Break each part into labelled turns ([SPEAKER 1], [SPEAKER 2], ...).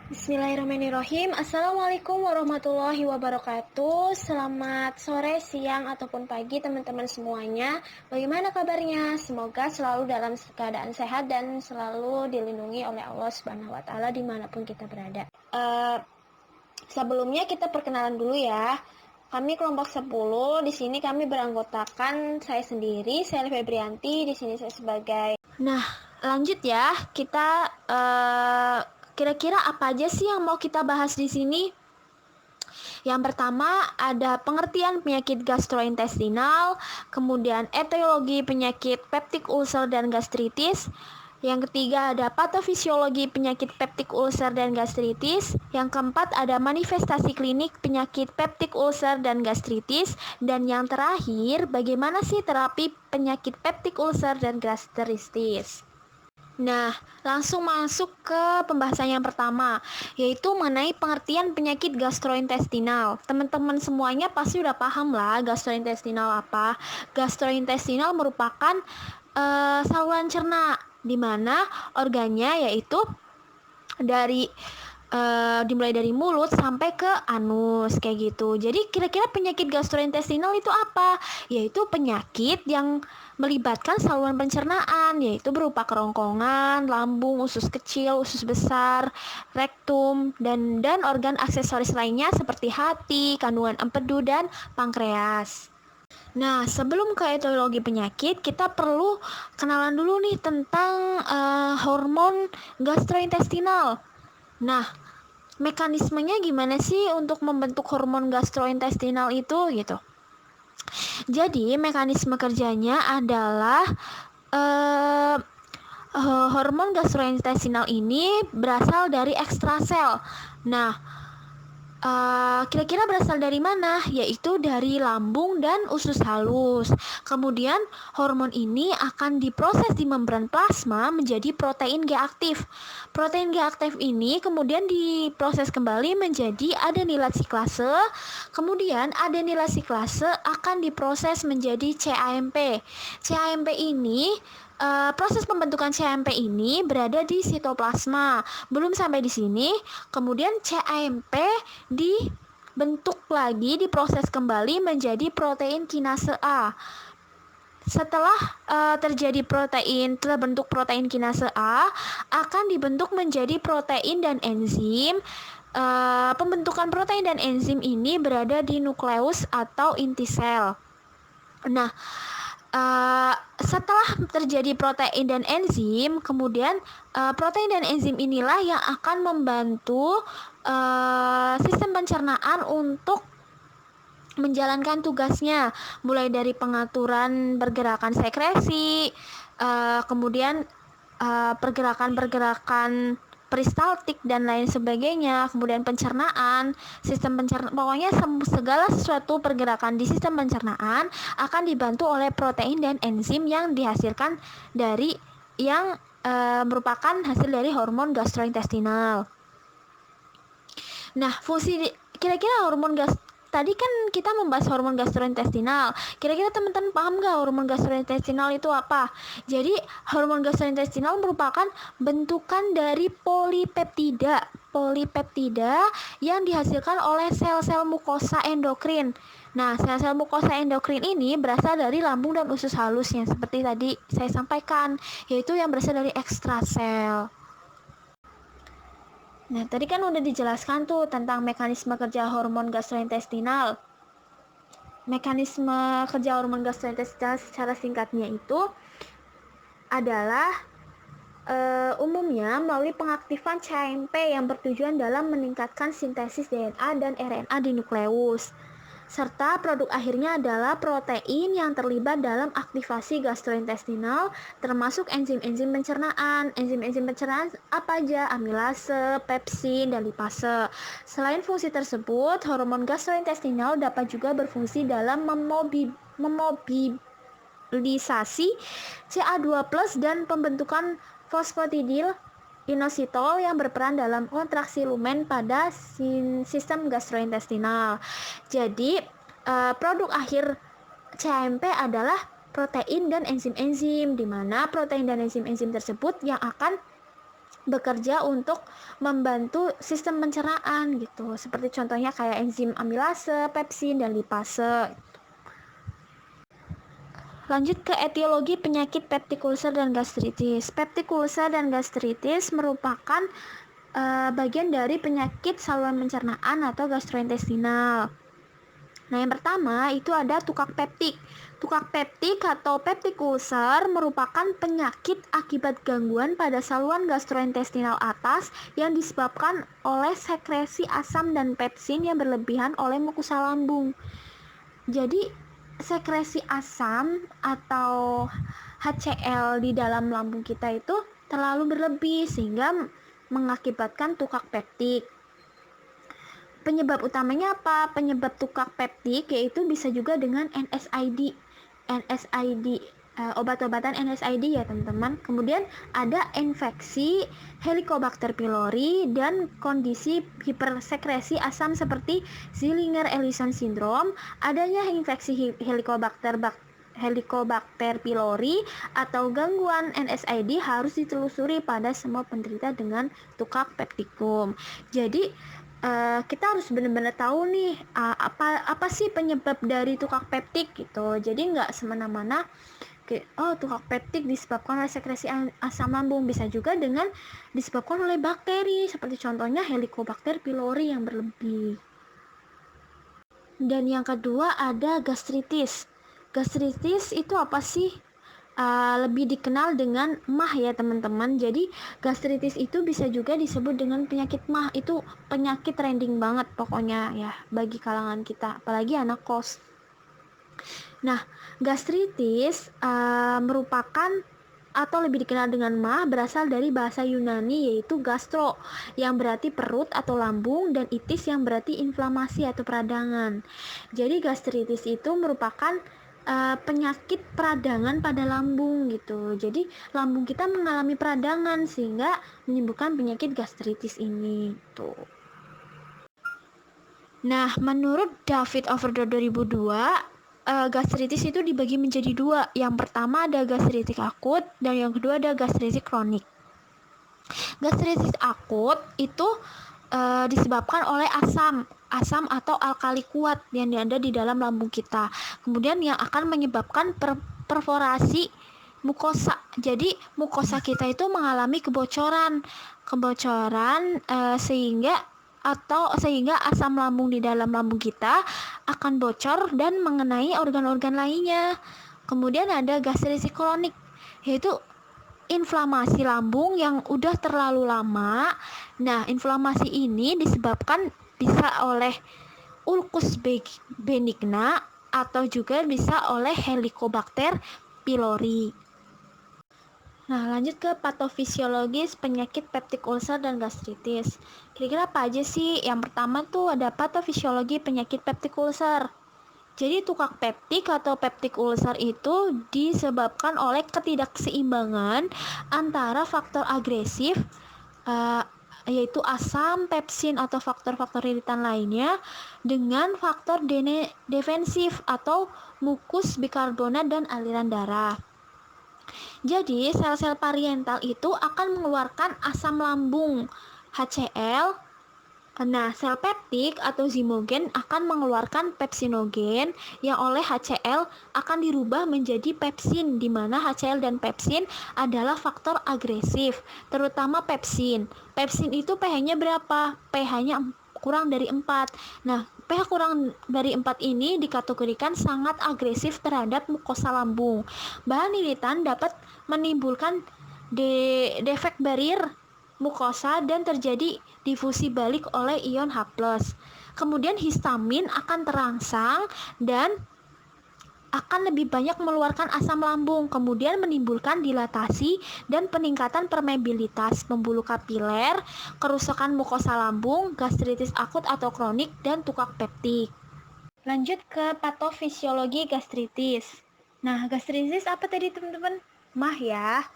[SPEAKER 1] Bismillahirrahmanirrahim. Assalamualaikum warahmatullahi wabarakatuh. Selamat sore, siang, ataupun pagi teman-teman semuanya. Bagaimana kabarnya? Semoga selalu dalam keadaan sehat dan selalu dilindungi oleh Allah Subhanahu wa Ta'ala dimanapun kita berada. Sebelumnya kita perkenalan dulu ya. Kami kelompok 10. Di sini kami beranggotakan saya sendiri, saya Febrianti. Di sini saya sebagai. Nah, lanjut ya. Kita kira-kira apa aja sih yang mau kita bahas di sini? Yang pertama ada pengertian penyakit gastrointestinal, kemudian etiologi penyakit peptic ulcer dan gastritis. Yang ketiga ada patofisiologi penyakit peptic ulcer dan gastritis. Yang keempat ada manifestasi klinik penyakit peptic ulcer dan gastritis. Dan yang terakhir, bagaimana sih terapi penyakit peptic ulcer dan gastritis? Nah, langsung masuk ke pembahasan yang pertama, yaitu mengenai pengertian penyakit gastrointestinal. Teman-teman semuanya pasti udah paham lah gastrointestinal apa. Gastrointestinal merupakan saluran cerna, di mana organnya yaitu dimulai dari mulut sampai ke anus kayak gitu. Jadi kira-kira penyakit gastrointestinal itu apa? Yaitu penyakit yang melibatkan saluran pencernaan, yaitu berupa kerongkongan, lambung, usus kecil, usus besar, rektum, dan organ aksesoris lainnya seperti hati, kandungan empedu, dan pankreas. Nah, sebelum ke etiologi penyakit, kita perlu kenalan dulu nih tentang hormon gastrointestinal. Nah, mekanismenya gimana sih untuk membentuk hormon gastrointestinal itu gitu? Jadi mekanisme kerjanya adalah hormon gastrointestinal ini berasal dari ekstrasel. Nah, kira-kira berasal dari mana? Yaitu dari lambung dan usus halus. Kemudian hormon ini akan diproses di membran plasma menjadi protein G aktif. Protein G aktif ini kemudian diproses kembali menjadi adenilat siklase. Kemudian adenilat siklase akan diproses menjadi CAMP. CAMP ini proses pembentukan CAMP ini berada di sitoplasma. Belum sampai di sini, kemudian CAMP dibentuk lagi, diproses kembali menjadi protein kinase A. Setelah terbentuk protein kinase A, akan dibentuk menjadi protein dan enzim. Pembentukan protein dan enzim ini berada di nukleus atau inti sel. Nah, setelah terjadi protein dan enzim, kemudian protein dan enzim inilah yang akan membantu sistem pencernaan untuk menjalankan tugasnya, mulai dari pengaturan pergerakan sekresi, kemudian pergerakan peristaltik dan lain sebagainya, kemudian pencernaan, sistem pencernaan, pokoknya segala sesuatu pergerakan di sistem pencernaan akan dibantu oleh protein dan enzim yang dihasilkan dari yang merupakan hasil dari hormon gastrointestinal. Nah, kira-kira hormon tadi kan kita membahas hormon gastrointestinal. Kira-kira teman-teman paham nggak hormon gastrointestinal itu apa? Jadi hormon gastrointestinal merupakan bentukan dari polipeptida yang dihasilkan oleh sel-sel mukosa endokrin. Nah, sel-sel mukosa endokrin ini berasal dari lambung dan usus halus yang seperti tadi saya sampaikan, yaitu yang berasal dari ekstrasel. Nah, tadi kan udah dijelaskan tuh tentang mekanisme kerja hormon gastrointestinal. Mekanisme kerja hormon gastrointestinal secara singkatnya itu adalah umumnya melalui pengaktifan CAMP yang bertujuan dalam meningkatkan sintesis DNA dan RNA di nukleus. Serta produk akhirnya adalah protein yang terlibat dalam aktivasi gastrointestinal, termasuk enzim-enzim pencernaan. Enzim-enzim pencernaan apa aja? Amilase, pepsin, dan lipase. Selain fungsi tersebut, hormon gastrointestinal dapat juga berfungsi dalam memobilisasi CA2+ dan pembentukan fosfatidil inositol yang berperan dalam kontraksi lumen pada sistem gastrointestinal. Jadi, produk akhir CAMP adalah protein dan enzim-enzim, di mana protein dan enzim-enzim tersebut yang akan bekerja untuk membantu sistem pencernaan gitu. Seperti contohnya kayak enzim amilase, pepsin, dan lipase. Lanjut ke etiologi penyakit peptic ulcer dan gastritis. Peptic ulcer dan gastritis merupakan bagian dari penyakit saluran pencernaan atau gastrointestinal. Nah, yang pertama itu ada tukak peptik. Tukak peptik atau peptic ulcer merupakan penyakit akibat gangguan pada saluran gastrointestinal atas yang disebabkan oleh sekresi asam dan pepsin yang berlebihan oleh mukosa lambung. Jadi, sekresi asam atau HCl di dalam lambung kita itu terlalu berlebih sehingga mengakibatkan tukak peptik. Penyebab utamanya apa? Penyebab tukak peptik yaitu bisa juga dengan NSAID, obat-obatan NSAID ya teman-teman. Kemudian ada infeksi Helicobacter pylori dan kondisi hipersekresi asam seperti Zillinger-Ellison syndrome. Adanya infeksi Helicobacter pylori atau gangguan NSAID harus ditelusuri pada semua penderita dengan tukak peptikum. Jadi kita harus benar-benar tahu nih apa sih penyebab dari tukak peptik gitu. Jadi nggak semena-mena tukak peptik disebabkan oleh sekresi asam lambung, bisa juga dengan disebabkan oleh bakteri seperti contohnya Helicobacter pylori yang berlebih. Dan yang kedua ada gastritis. Gastritis itu apa sih? Lebih dikenal dengan MAH ya teman-teman. Jadi gastritis itu bisa juga disebut dengan penyakit MAH. Itu penyakit trending banget pokoknya ya bagi kalangan kita, apalagi anak kos. Nah, gastritis merupakan atau lebih dikenal dengan MAH berasal dari bahasa Yunani yaitu gastro yang berarti perut atau lambung dan itis yang berarti inflamasi atau peradangan. Jadi gastritis itu merupakan penyakit peradangan pada lambung gitu. Jadi lambung kita mengalami peradangan sehingga menimbulkan penyakit gastritis ini tuh. Nah, menurut David Overdoor 2002, gastritis itu dibagi menjadi dua. Yang pertama ada gastritis akut dan yang kedua ada gastritis kronik. Gastritis akut itu disebabkan oleh asam atau alkali kuat yang ada di dalam lambung kita. Kemudian yang akan menyebabkan perforasi mukosa. Jadi mukosa kita itu mengalami kebocoran sehingga asam lambung di dalam lambung kita akan bocor dan mengenai organ-organ lainnya. Kemudian ada gastritis kronik, yaitu inflamasi lambung yang udah terlalu lama. Nah, inflamasi ini disebabkan bisa oleh ulcus benigna atau juga bisa oleh Helicobacter pylori. Nah, lanjut ke patofisiologis penyakit peptic ulcer dan gastritis. Kira-kira apa aja sih? Yang pertama tuh ada patofisiologi penyakit peptic ulcer. Jadi tukak peptik atau peptic ulcer itu disebabkan oleh ketidakseimbangan antara faktor agresif yaitu asam, pepsin atau faktor-faktor iritan lainnya dengan faktor defensif atau mukus bikarbonat dan aliran darah. Jadi sel-sel pariental itu akan mengeluarkan asam lambung HCl. Nah, sel peptik atau zymogen akan mengeluarkan pepsinogen yang oleh HCl akan dirubah menjadi pepsin, di mana HCl dan pepsin adalah faktor agresif, terutama pepsin. Pepsin itu pH-nya berapa? pH-nya kurang dari 4. Nah, pH kurang dari 4 ini dikategorikan sangat agresif terhadap mukosa lambung. Bahan iritan dapat menimbulkan defek barrier mukosa dan terjadi difusi balik oleh ion H+. Kemudian histamin akan terangsang dan akan lebih banyak mengeluarkan asam lambung, kemudian menimbulkan dilatasi dan peningkatan permeabilitas pembuluh kapiler, kerusakan mukosa lambung, gastritis akut atau kronik, dan tukak peptik. Lanjut ke patofisiologi gastritis. Nah, gastritis apa tadi teman-teman? MAH ya.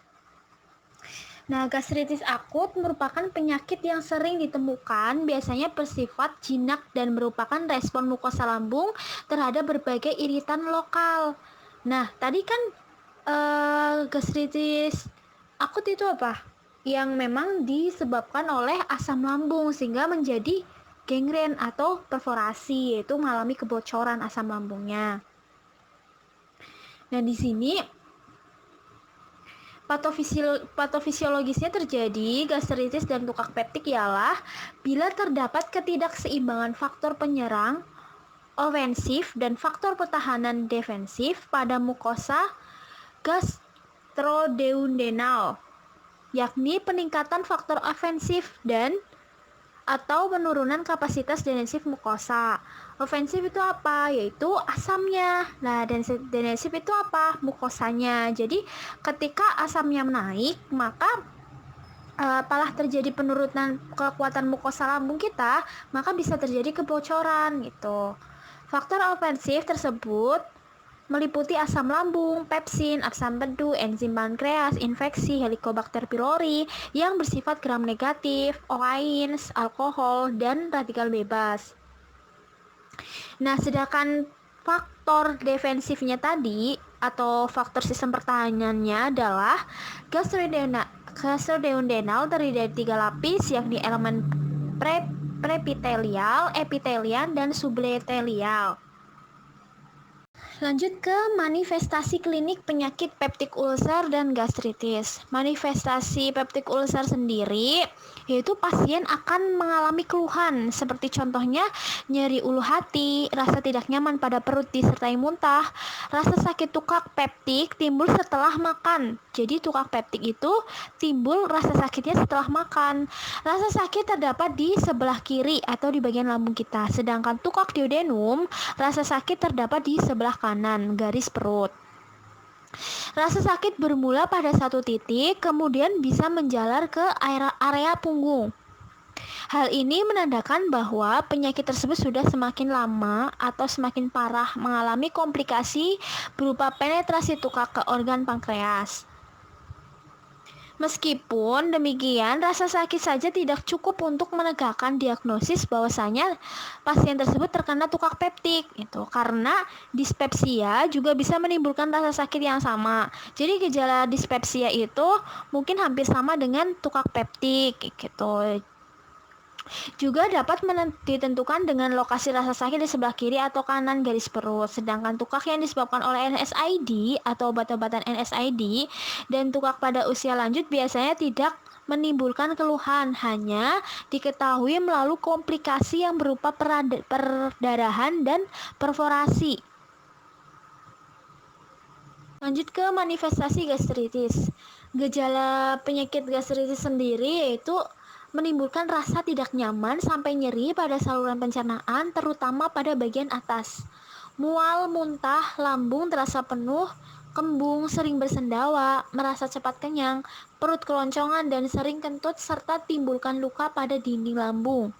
[SPEAKER 1] Nah, gastritis akut merupakan penyakit yang sering ditemukan, biasanya bersifat jinak dan merupakan respon mukosa lambung terhadap berbagai iritan lokal. Nah, tadi kan gastritis akut itu apa? yang memang disebabkan oleh asam lambung sehingga menjadi gangren atau perforasi, yaitu mengalami kebocoran asam lambungnya. Nah, di sini patofisiologisnya terjadi gastritis dan tukak peptik ialah bila terdapat ketidakseimbangan faktor penyerang ofensif dan faktor pertahanan defensif pada mukosa gastroduodenal, yakni peningkatan faktor ofensif dan atau penurunan kapasitas defensif mukosa. Ofensif itu apa? Yaitu asamnya. Nah, defensif itu apa? Mukosanya. Jadi, ketika asamnya naik, maka palah terjadi penurunan kekuatan mukosa lambung kita, maka bisa terjadi kebocoran gitu. Faktor ofensif tersebut meliputi asam lambung, pepsin, asam pedu, enzim pankreas, infeksi, Helicobacter pylori yang bersifat gram negatif, OAINS, alkohol, dan radikal bebas. Nah, sedangkan faktor defensifnya tadi atau faktor sistem pertahanannya adalah gastroduodenal terdiri dari 3 lapis, yakni elemen preepithelial, epithelial, dan subepithelial. Lanjut ke manifestasi klinik penyakit peptic ulcer dan gastritis. Manifestasi peptic ulcer sendiri yaitu pasien akan mengalami keluhan seperti contohnya nyeri ulu hati, rasa tidak nyaman pada perut disertai muntah, rasa sakit tukak peptik timbul setelah makan. Jadi tukak peptik itu timbul rasa sakitnya setelah makan. Rasa sakit terdapat di sebelah kiri atau di bagian lambung kita, sedangkan tukak duodenum rasa sakit terdapat di sebelah kanan garis perut. Rasa sakit bermula pada satu titik, kemudian bisa menjalar ke area punggung. Hal ini menandakan bahwa penyakit tersebut sudah semakin lama atau semakin parah, mengalami komplikasi berupa penetrasi tukak ke organ pankreas. Meskipun demikian, rasa sakit saja tidak cukup untuk menegakkan diagnosis bahwasanya pasien tersebut terkena tukak peptik itu, karena dispepsia juga bisa menimbulkan rasa sakit yang sama. Jadi gejala dispepsia itu mungkin hampir sama dengan tukak peptik gitu. Juga dapat ditentukan dengan lokasi rasa sakit di sebelah kiri atau kanan garis perut. Sedangkan tukak yang disebabkan oleh NSAID atau obat-obatan NSAID dan tukak pada usia lanjut biasanya tidak menimbulkan keluhan, hanya diketahui melalui komplikasi yang berupa perdarahan dan perforasi. Lanjut ke manifestasi gastritis. Gejala penyakit gastritis sendiri yaitu menimbulkan rasa tidak nyaman sampai nyeri pada saluran pencernaan, terutama pada bagian atas. Mual, muntah, lambung terasa penuh, kembung, sering bersendawa, merasa cepat kenyang, perut keloncongan dan sering kentut, serta timbulkan luka pada dinding lambung.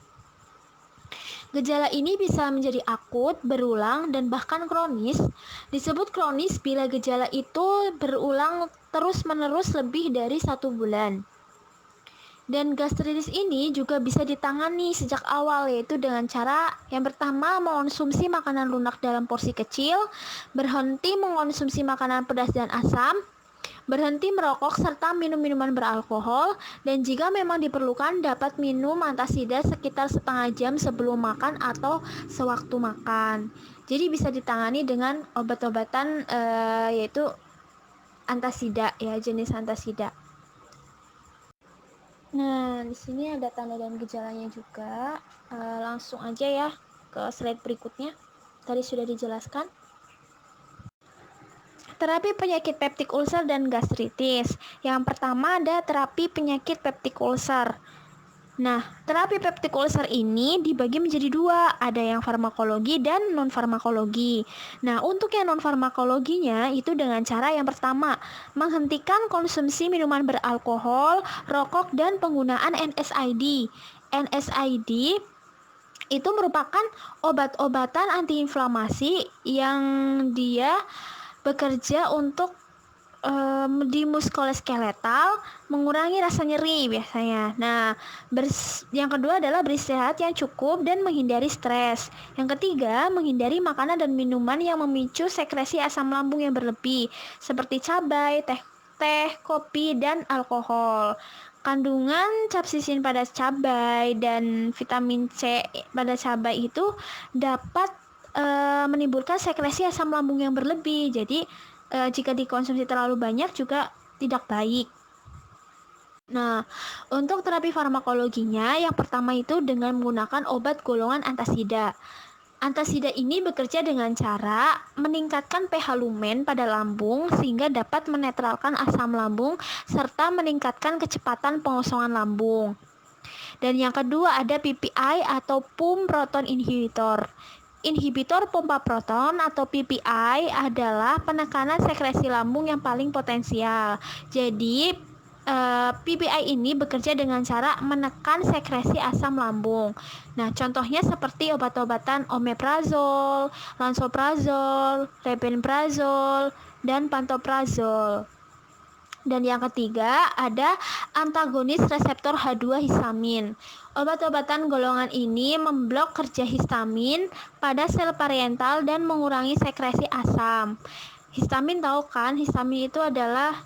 [SPEAKER 1] Gejala ini bisa menjadi akut, berulang, dan bahkan kronis. Disebut kronis bila gejala itu berulang terus-menerus lebih dari 1 bulan. Dan gastritis ini juga bisa ditangani sejak awal, yaitu dengan cara yang pertama mengonsumsi makanan lunak dalam porsi kecil, berhenti mengonsumsi makanan pedas dan asam, berhenti merokok serta minum minuman beralkohol, dan jika memang diperlukan dapat minum antasida sekitar setengah jam sebelum makan atau sewaktu makan. Jadi bisa ditangani dengan obat-obatan yaitu antasida ya, jenis antasida. Nah, di sini ada tanda dan gejalanya juga. Langsung aja ya ke slide berikutnya. Tadi sudah dijelaskan. Terapi penyakit peptic ulcer dan gastritis. Yang pertama ada terapi penyakit peptic ulcer. Nah, terapi peptic ulcer ini dibagi menjadi 2, ada yang farmakologi dan non-farmakologi. Nah, untuk yang non-farmakologinya itu dengan cara yang pertama, menghentikan konsumsi minuman beralkohol, rokok, dan penggunaan NSAID. NSAID itu merupakan obat-obatan antiinflamasi yang dia bekerja untuk di muskuloskeletal, mengurangi rasa nyeri biasanya. Nah, yang kedua adalah beristirahat yang cukup dan menghindari stres. Yang ketiga, menghindari makanan dan minuman yang memicu sekresi asam lambung yang berlebih, seperti cabai, teh, kopi, dan alkohol. Kandungan capsaicin pada cabai dan vitamin C pada cabai itu dapat menimbulkan sekresi asam lambung yang berlebih. Jadi jika dikonsumsi terlalu banyak juga tidak baik. Nah, untuk terapi farmakologinya, yang pertama itu dengan menggunakan obat golongan antasida. Antasida ini bekerja dengan cara meningkatkan pH lumen pada lambung sehingga dapat menetralkan asam lambung serta meningkatkan kecepatan pengosongan lambung. Dan yang kedua ada PPI atau pump proton inhibitor. Inhibitor pompa proton atau PPI adalah penekanan sekresi lambung yang paling potensial. Jadi PPI ini bekerja dengan cara menekan sekresi asam lambung. Nah, contohnya seperti obat-obatan omeprazol, lansoprazol, rabeprazol, dan pantoprazol. Dan yang ketiga ada antagonis reseptor H2 histamin. Obat-obatan golongan ini memblok kerja histamin pada sel parietal dan mengurangi sekresi asam. Histamin tahu kan? Histamin itu adalah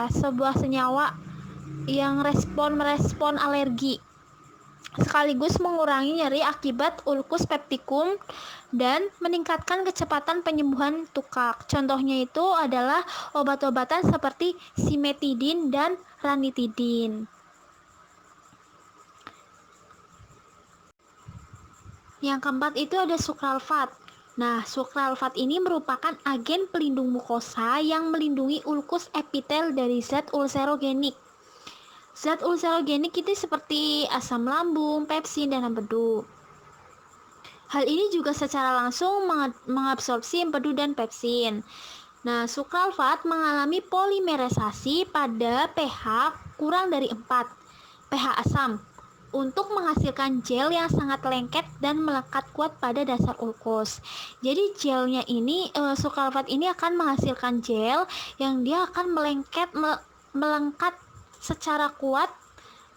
[SPEAKER 1] sebuah senyawa yang merespon alergi sekaligus mengurangi nyeri akibat ulkus peptikum dan meningkatkan kecepatan penyembuhan tukak. Contohnya itu adalah obat-obatan seperti simetidin dan ranitidin. Yang keempat itu ada sukralfat. Nah, sukralfat ini merupakan agen pelindung mukosa yang melindungi ulkus epitel dari zat ulcerogenik. Zat ulcerogenik itu seperti asam lambung, pepsin, dan empedu. Hal ini juga secara langsung mengabsorpsi empedu dan pepsin. Nah, sukralfat mengalami polimerisasi pada pH kurang dari 4, pH asam, untuk menghasilkan gel yang sangat lengket dan melekat kuat pada dasar ulkus. Jadi gelnya ini, sukralfat ini akan menghasilkan gel yang dia akan melengket secara kuat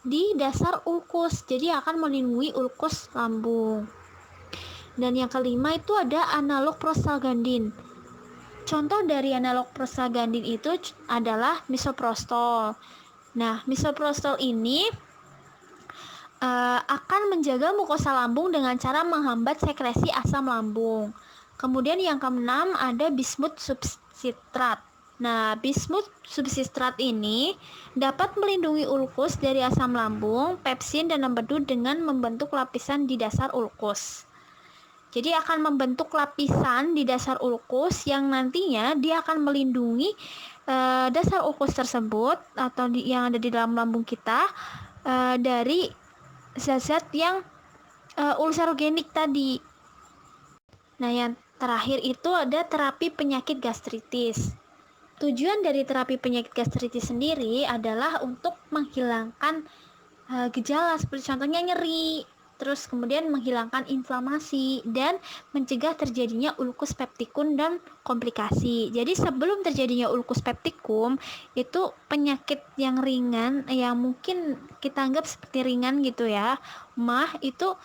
[SPEAKER 1] di dasar ulkus, jadi akan melindungi ulkus lambung. Dan yang kelima itu ada analog prostaglandin. Contoh dari analog prostaglandin itu adalah misoprostol. Nah, misoprostol ini akan menjaga mukosa lambung dengan cara menghambat sekresi asam lambung. Kemudian yang keenam ada bismut substrat. Nah, bismut substrat ini dapat melindungi ulkus dari asam lambung, pepsin, dan empedu dengan membentuk lapisan di dasar ulkus. Jadi akan membentuk lapisan di dasar ulkus yang nantinya dia akan melindungi dasar ulkus tersebut atau yang ada di dalam lambung kita dari zat-zat yang ulcerogenik tadi. Nah, yang terakhir itu ada terapi penyakit gastritis. Tujuan dari terapi penyakit gastritis sendiri adalah untuk menghilangkan gejala seperti contohnya nyeri, terus kemudian menghilangkan inflamasi dan mencegah terjadinya ulkus peptikum dan komplikasi. Jadi sebelum terjadinya ulkus peptikum itu penyakit yang ringan, yang mungkin kita anggap seperti ringan gitu ya, itu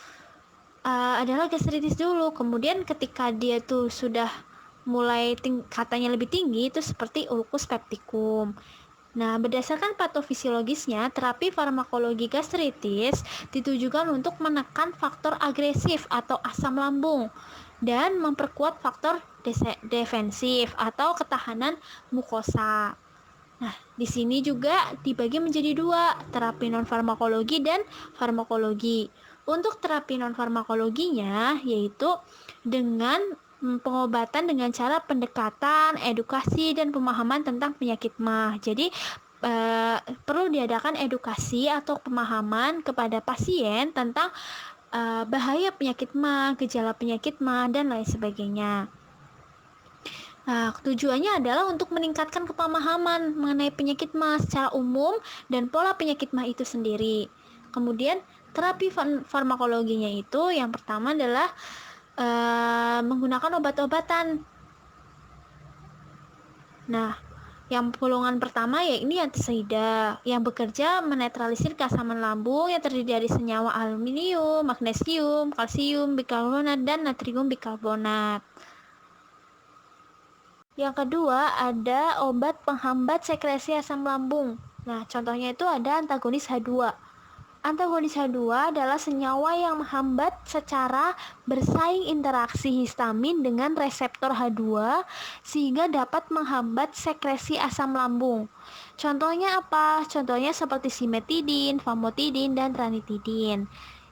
[SPEAKER 1] adalah gastritis dulu. Kemudian ketika dia tuh sudah mulai tingkatannya lebih tinggi itu seperti ulkus peptikum. Nah, berdasarkan patofisiologisnya, terapi farmakologi gastritis ditujukan untuk menekan faktor agresif atau asam lambung dan memperkuat faktor defensif atau ketahanan mukosa. Nah, di sini juga dibagi menjadi dua, terapi non farmakologi dan farmakologi. Untuk terapi non farmakologinya yaitu dengan pengobatan dengan cara pendekatan, edukasi, dan pemahaman tentang penyakit MAH. Jadi perlu diadakan edukasi atau pemahaman kepada pasien tentang bahaya penyakit MAH, gejala penyakit MAH, dan lain sebagainya. Nah, tujuannya adalah untuk meningkatkan kepemahaman mengenai penyakit MAH secara umum dan pola penyakit MAH itu sendiri. Kemudian terapi farmakologinya itu yang pertama adalah menggunakan obat-obatan. Nah, yang golongan pertama ini antasida yang bekerja menetralisir keasaman lambung yang terdiri dari senyawa aluminium, magnesium, kalsium bikarbonat, dan natrium bikarbonat. Yang kedua, ada obat penghambat sekresi asam lambung. Nah, contohnya itu ada antagonis H2. Antagonis H2 adalah senyawa yang menghambat secara bersaing interaksi histamin dengan reseptor H2 sehingga dapat menghambat sekresi asam lambung. Contohnya apa? Contohnya seperti simetidin, famotidin, dan ranitidin.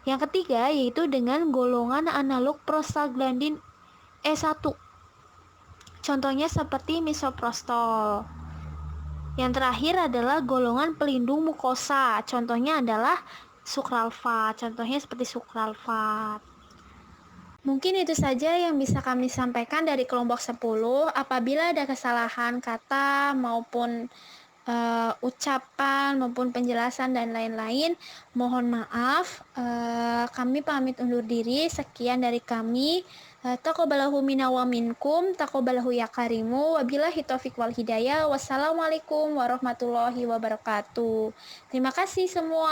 [SPEAKER 1] Yang ketiga yaitu dengan golongan analog prostaglandin E1. Contohnya seperti misoprostol. Yang terakhir adalah golongan pelindung mukosa. Contohnya adalah sukralfat. Contohnya seperti sukralfat. Mungkin itu saja yang bisa kami sampaikan dari kelompok 10. Apabila ada kesalahan kata maupun ucapan maupun penjelasan dan lain-lain, mohon maaf. Kami pamit undur diri. Sekian dari kami. Taqabbalahu minna wa minkum, taqabbalahu ya karimu, wabillahi taufiq wal hidayah. Wassalamualaikum warahmatullahi wabarakatuh. Terima kasih semua.